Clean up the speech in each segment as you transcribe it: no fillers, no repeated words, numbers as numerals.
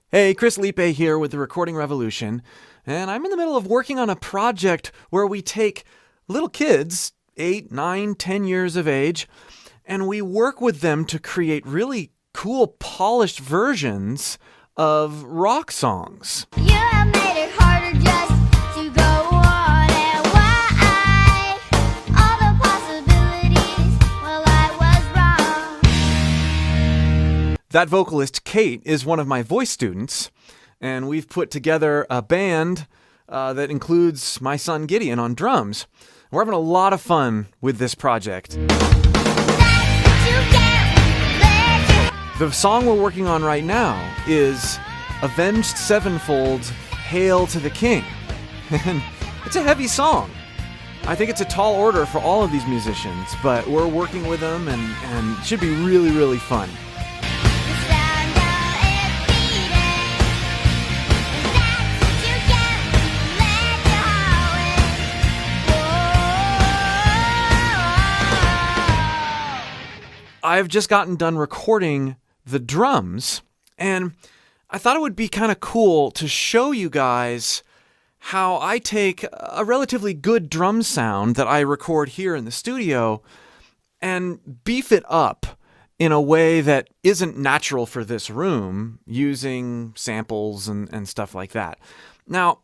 Hey, Chris Liepe here with the Recording Revolution, and I'm in the middle of working on a project where we take little kids, 8, 9, 10 years of age, and we work with them to create really cool, polished versions of rock songs. You have made it harder just to go on, and why? All the possibilities, well, I was wrong. That vocalist, Kate, is one of my voice students, and we've put together a band that includes my son Gideon on drums. We're having a lot of fun with this project. The song we're working on right now is Avenged Sevenfold's Hail to the King. And it's a heavy song. I think it's a tall order for all of these musicians, but we're working with them and it should be really, really fun. I've just gotten done recording the drums, and I thought it would be kind of cool to show you guys how I take a relatively good drum sound that I record here in the studio and beef it up in a way that isn't natural for this room, using samples and stuff like that. Now,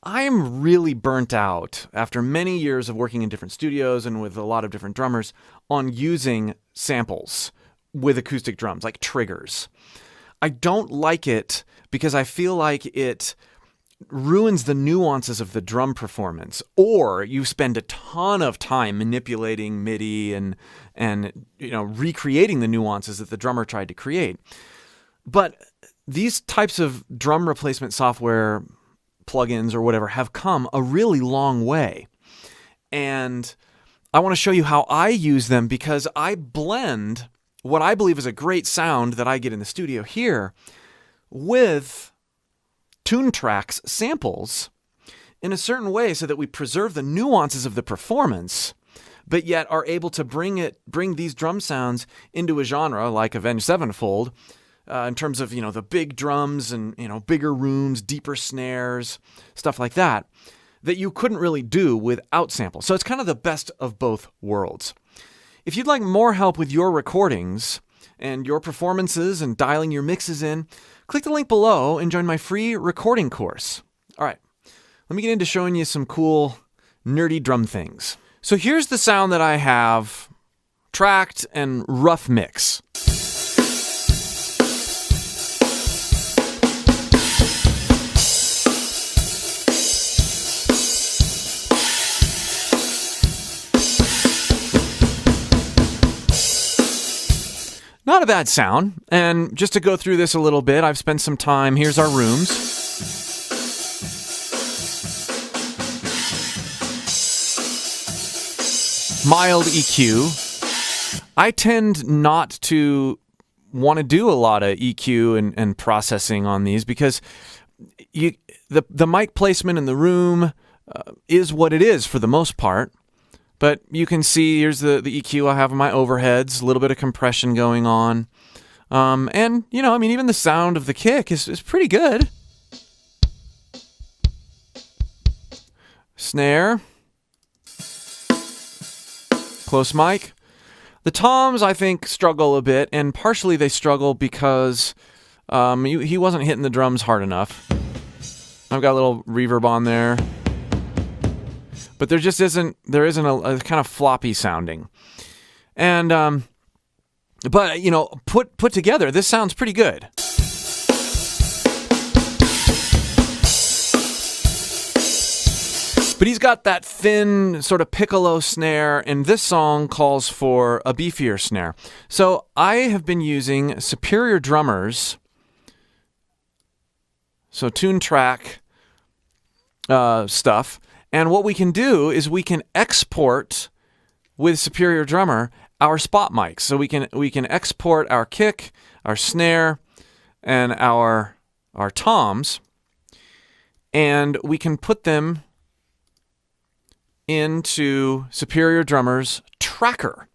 I'm really burnt out after many years of working in different studios and with a lot of different drummers on using samples with acoustic drums, like triggers. I don't like it because I feel like it ruins the nuances of the drum performance, or you spend a ton of time manipulating MIDI and recreating the nuances that the drummer tried to create. But these types of drum replacement software plugins or whatever have come a really long way. And I want to show you how I use them because I blend what I believe is a great sound that I get in the studio here with Toontrack's samples in a certain way so that we preserve the nuances of the performance, but yet are able to bring these drum sounds into a genre like Avenged Sevenfold, in terms of, the big drums and, bigger rooms, deeper snares, stuff like that you couldn't really do without samples. So it's kind of the best of both worlds. If you'd like more help with your recordings and your performances and dialing your mixes in, click the link below and join my free recording course. All right, let me get into showing you some cool, nerdy drum things. So here's the sound that I have tracked and rough mix. Not a bad sound, and just to go through this a little bit, I've spent some time. Here's our rooms. Mild EQ. I tend not to want to do a lot of EQ and processing on these because the mic placement in the room is what it is for the most part. But you can see here's the EQ I have on my overheads, a little bit of compression going on. And, even the sound of the kick is pretty good. Snare. Close mic. The toms, I think, struggle a bit, and partially they struggle because he wasn't hitting the drums hard enough. I've got a little reverb on there. But there isn't a kind of floppy sounding. And, put together, this sounds pretty good. But he's got that thin sort of piccolo snare, and this song calls for a beefier snare. So I have been using Superior Drummers, so Toontrack stuff. And what we can do is we can export with Superior Drummer our spot mics. So we can export our kick, our snare, and our toms, and we can put them into Superior Drummer's tracker.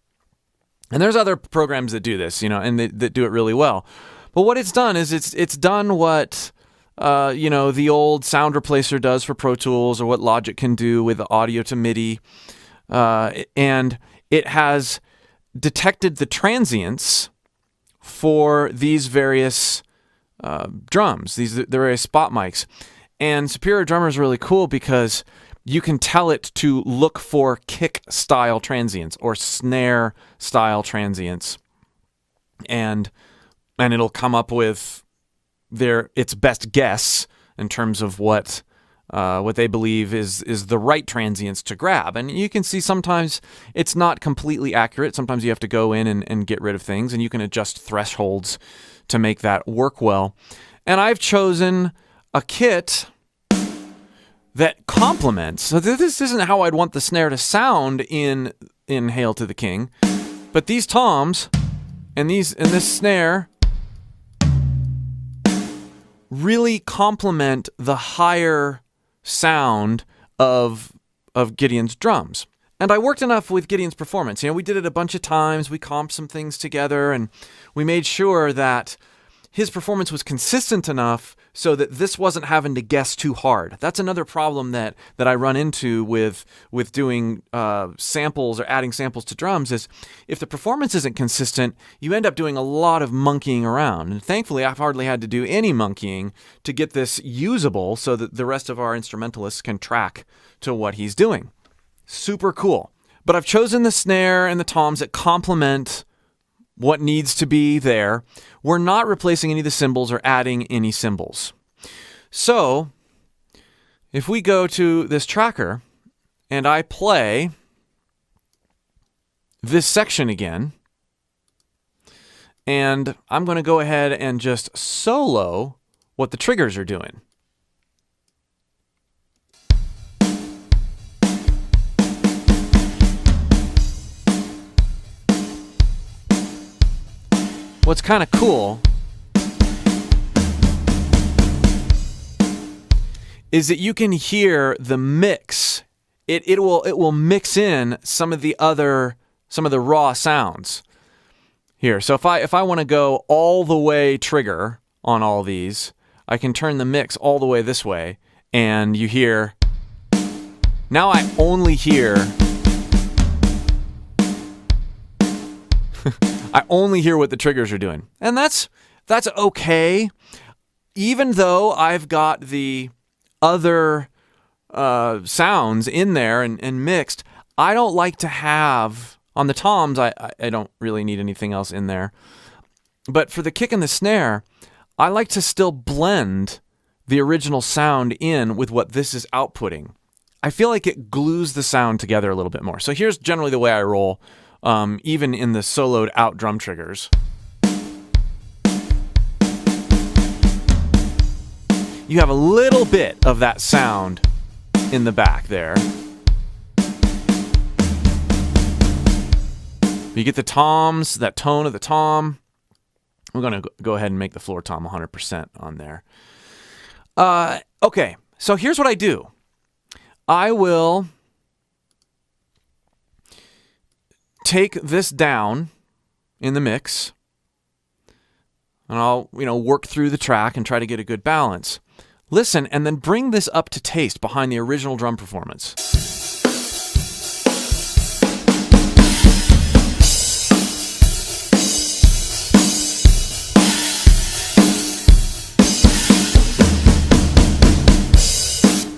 And there's other programs that do this, and that do it really well. But what it's done is it's done what the old sound replacer does for Pro Tools, or what Logic can do with audio to MIDI. And it has detected the transients for these various drums, the various spot mics. And Superior Drummer is really cool because you can tell it to look for kick-style transients or snare-style transients. And it'll come up with its best guess in terms of what they believe is the right transients to grab. And you can see sometimes it's not completely accurate. Sometimes you have to go in and get rid of things, and you can adjust thresholds to make that work well. And I've chosen a kit that complements. So this isn't how I'd want the snare to sound in Hail to the King, but these toms and this snare really complement the higher sound of Gideon's drums. And I worked enough with Gideon's performance. We did it a bunch of times. We comped some things together, and we made sure that his performance was consistent enough so that this wasn't having to guess too hard. That's another problem that I run into with doing samples or adding samples to drums is if the performance isn't consistent, you end up doing a lot of monkeying around. And thankfully, I've hardly had to do any monkeying to get this usable so that the rest of our instrumentalists can track to what he's doing. Super cool. But I've chosen the snare and the toms that complement what needs to be there. We're not replacing any of the cymbals or adding any cymbals. So, if we go to this tracker and I play this section again, and I'm going to go ahead and just solo what the triggers are doing. What's kind of cool is that you can hear the mix. It will mix in some of the raw sounds here. So if I want to go all the way trigger on all these, I can turn the mix all the way this way, and you hear. Now I only hear. I only hear what the triggers are doing. And that's okay. Even though I've got the other sounds in there and mixed, I don't like to have, on the toms, I don't really need anything else in there. But for the kick and the snare, I like to still blend the original sound in with what this is outputting. I feel like it glues the sound together a little bit more. So here's generally the way I roll. Even in the soloed out drum triggers. You have a little bit of that sound in the back there. You get the toms, that tone of the tom. We're going to go ahead and make the floor tom 100% on there. Okay, so here's what I do. I will take this down in the mix, and I'll, work through the track and try to get a good balance. Listen, and then bring this up to taste behind the original drum performance.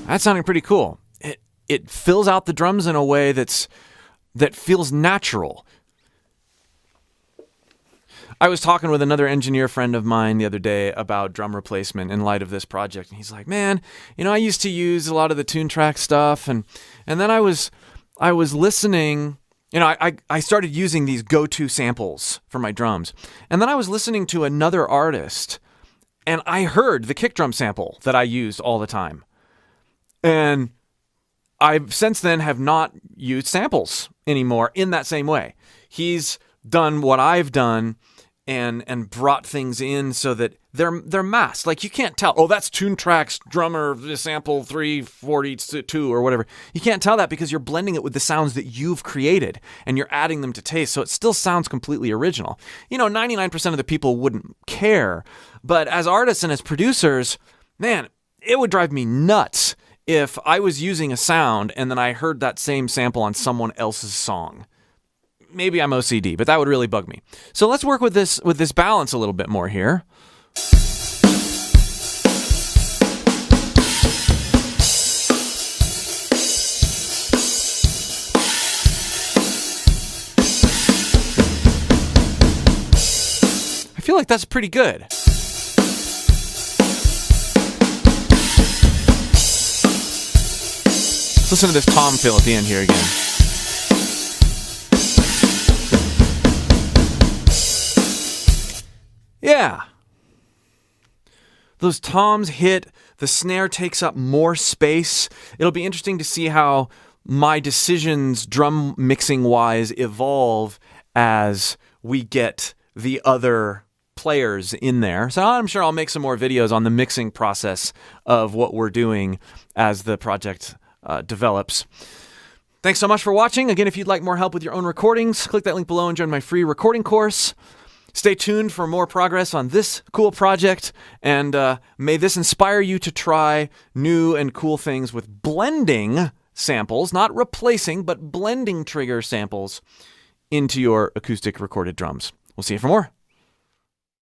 That's sounding pretty cool. It fills out the drums in a way that feels natural. I was talking with another engineer friend of mine the other day about drum replacement in light of this project, and he's like, "Man, I used to use a lot of the tune track stuff, and then I was listening. I started using these go-to samples for my drums, and then I was listening to another artist, and I heard the kick drum sample that I used all the time, and I've since then have not used samples anymore in that same way. He's done what I've done and brought things in so that they're masked. Like, you can't tell, that's Tune Tracks drummer sample 342 or whatever. You can't tell that because you're blending it with the sounds that you've created and you're adding them to taste, so it still sounds completely original. 99% of the people wouldn't care, but as artists and as producers, Man, it would drive me nuts if I was using a sound and then I heard that same sample on someone else's song. Maybe I'm OCD, but that would really bug me. So let's work with this balance a little bit more here. I feel like that's pretty good. Let's listen to this tom fill at the end here again. Yeah. Those toms hit, the snare takes up more space. It'll be interesting to see how my decisions drum mixing wise evolve as we get the other players in there. So I'm sure I'll make some more videos on the mixing process of what we're doing as the project develops. Thanks so much for watching. Again, if you'd like more help with your own recordings, click that link below and join my free recording course. Stay tuned for more progress on this cool project, and may this inspire you to try new and cool things with blending samples, not replacing, but blending trigger samples into your acoustic recorded drums. We'll see you for more.